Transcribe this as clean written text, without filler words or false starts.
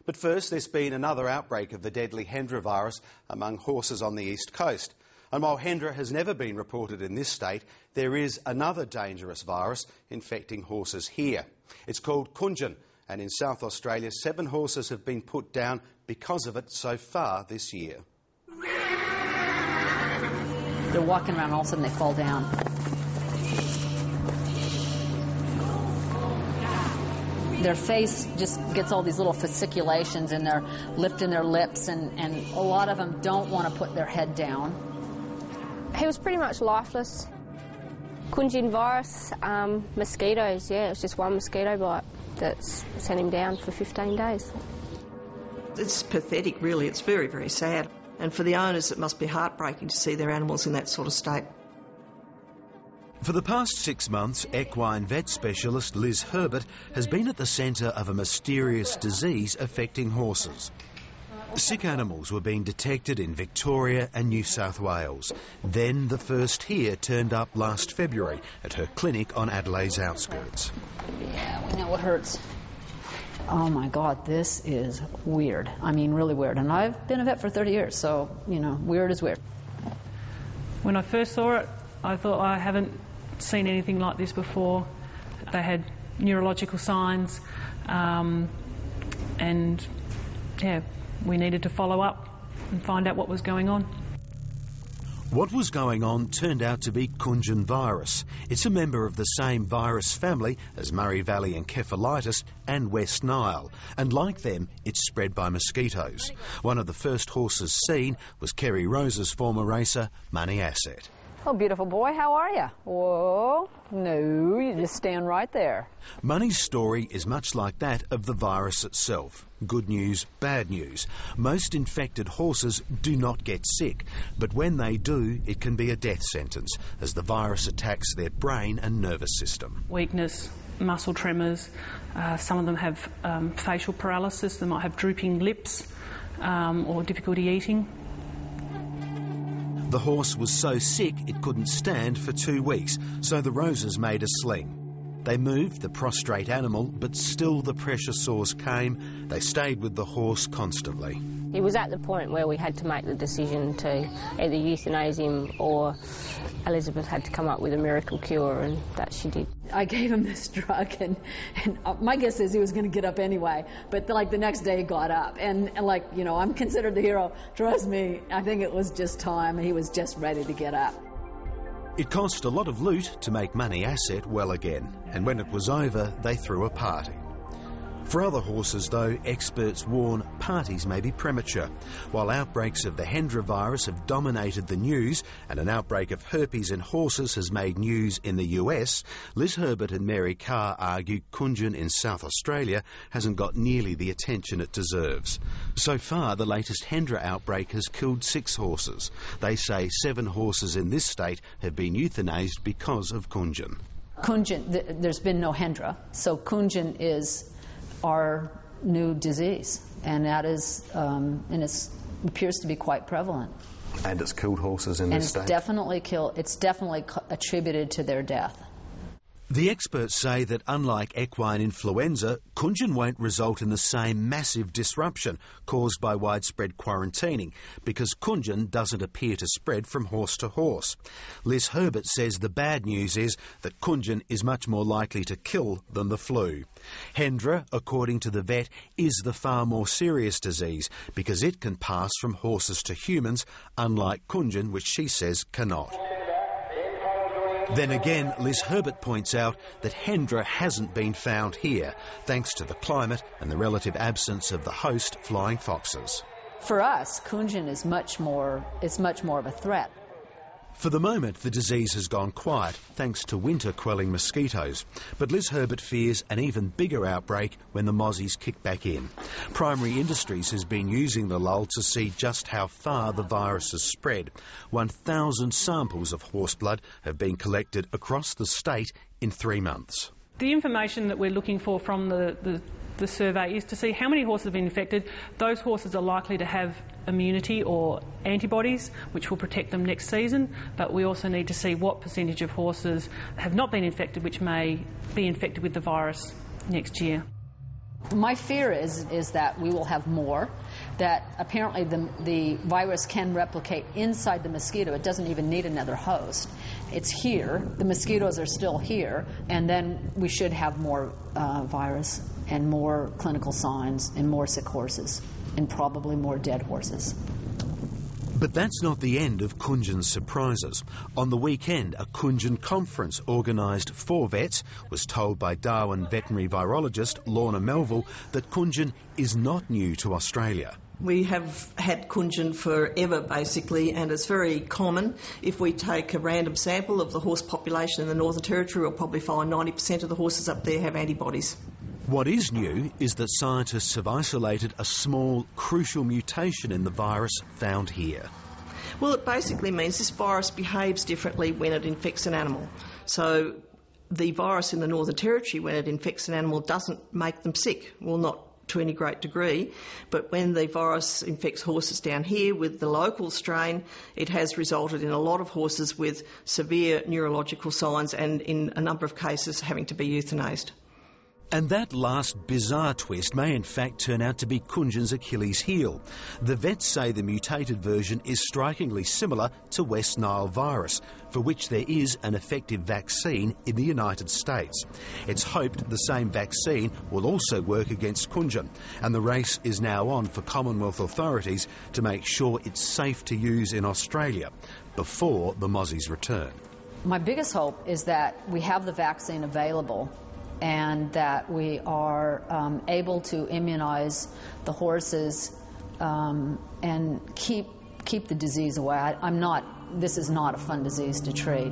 But first, there's been another outbreak of the deadly Hendra virus among horses on the east coast. And while Hendra has never been reported in this state, there is another dangerous virus infecting horses here. It's called Kunjin, and in South Australia, 7 horses have been put down because of it so far this year. They're walking around and all of a sudden they fall down. Their face just gets all these little fasciculations and they're lifting their lips, and a lot of them don't want to put their head down. He was pretty much lifeless. Kunjin virus, mosquitoes, yeah, it was just one mosquito bite that sent him down for 15 days. It's pathetic, really. It's very, very sad. And for the owners, it must be heartbreaking to see their animals in that sort of state. For the past 6 months, equine vet specialist Liz Herbert has been at the centre of a mysterious disease affecting horses. Sick animals were being detected in Victoria and New South Wales. Then the first here turned up last February at her clinic on Adelaide's outskirts. Yeah, we know it hurts. Oh my God, this is weird. I mean, really weird. And I've been a vet for 30 years, so, you know, weird is weird. When I first saw it, I thought, I haven't seen anything like this before. They had neurological signs, and yeah, we needed to follow up and find out what was going on. What was going on turned out to be Kunjin virus. It's a member of the same virus family as Murray Valley encephalitis and West Nile, and like them, it's spread by mosquitoes. One of the first horses seen was Kerry Rose's former racer, Money Asset. Oh, beautiful boy, how are you? Whoa, no, you just stand right there. Money's story is much like that of the virus itself. Good news, bad news. Most infected horses do not get sick, but when they do, it can be a death sentence as the virus attacks their brain and nervous system. Weakness, muscle tremors, some of them have facial paralysis, they might have drooping lips or difficulty eating. The horse was so sick it couldn't stand for 2 weeks, so the Roses made a sling. They moved the prostrate animal, but still the pressure sores came. They stayed with the horse constantly. It was at the point where we had to make the decision to either euthanize him or Elizabeth had to come up with a miracle cure, and that she did. I gave him this drug, and my guess is he was going to get up anyway, but like the next day he got up, and like, you know, I'm considered the hero. Trust me, I think it was just time. He was just ready to get up. It cost a lot of loot to make Money Asset well again, and when it was over, they threw a party. For other horses, though, experts warn parties may be premature. While outbreaks of the Hendra virus have dominated the news and an outbreak of herpes in horses has made news in the US, Liz Herbert and Mary Carr argue Kunjin in South Australia hasn't got nearly the attention it deserves. So far, the latest Hendra outbreak has killed 6 horses. They say 7 horses in this state have been euthanased because of Kunjin. Kunjin, there's been no Hendra, so Kunjin is our new disease, and that is, and it appears to be quite prevalent. And it's killed horses in this state? It's definitely attributed to their death. The experts say that unlike equine influenza, Kunjin won't result in the same massive disruption caused by widespread quarantining because Kunjin doesn't appear to spread from horse to horse. Liz Herbert says the bad news is that Kunjin is much more likely to kill than the flu. Hendra, according to the vet, is the far more serious disease because it can pass from horses to humans, unlike Kunjin, which she says cannot. Then again, Liz Herbert points out that Hendra hasn't been found here, thanks to the climate and the relative absence of the host flying foxes. For us, Kunjin is much more of a threat. For the moment, the disease has gone quiet, thanks to winter-quelling mosquitoes. But Liz Herbert fears an even bigger outbreak when the mozzies kick back in. Primary Industries has been using the lull to see just how far the virus has spread. 1,000 samples of horse blood have been collected across the state in 3 months. The information that we're looking for from the survey is to see how many horses have been infected. Those horses are likely to have immunity or antibodies, which will protect them next season, but we also need to see what percentage of horses have not been infected, which may be infected with the virus next year. My fear is that we will have more, that apparently the virus can replicate inside the mosquito. It doesn't even need another host. It's here, the mosquitoes are still here, and then we should have more virus and more clinical signs and more sick horses and probably more dead horses. But that's not the end of Kunjin's surprises. On the weekend, a Kunjin conference organised for vets was told by Darwin veterinary virologist Lorna Melville that Kunjin is not new to Australia. We have had Kunjin forever, basically, and it's very common. If we take a random sample of the horse population in the Northern Territory, we'll probably find 90% of the horses up there have antibodies. What is new is that scientists have isolated a small, crucial mutation in the virus found here. Well, it basically means this virus behaves differently when it infects an animal. So the virus in the Northern Territory, when it infects an animal, doesn't make them sick. Well, not to any great degree, but when the virus infects horses down here with the local strain, it has resulted in a lot of horses with severe neurological signs and in a number of cases having to be euthanased. And that last bizarre twist may in fact turn out to be Kunjin's Achilles heel. The vets say the mutated version is strikingly similar to West Nile virus, for which there is an effective vaccine in the United States. It's hoped the same vaccine will also work against Kunjin, and the race is now on for Commonwealth authorities to make sure it's safe to use in Australia before the mozzies return. My biggest hope is that we have the vaccine available and that we are able to immunize the horses and keep the disease away. This is not a fun disease to treat.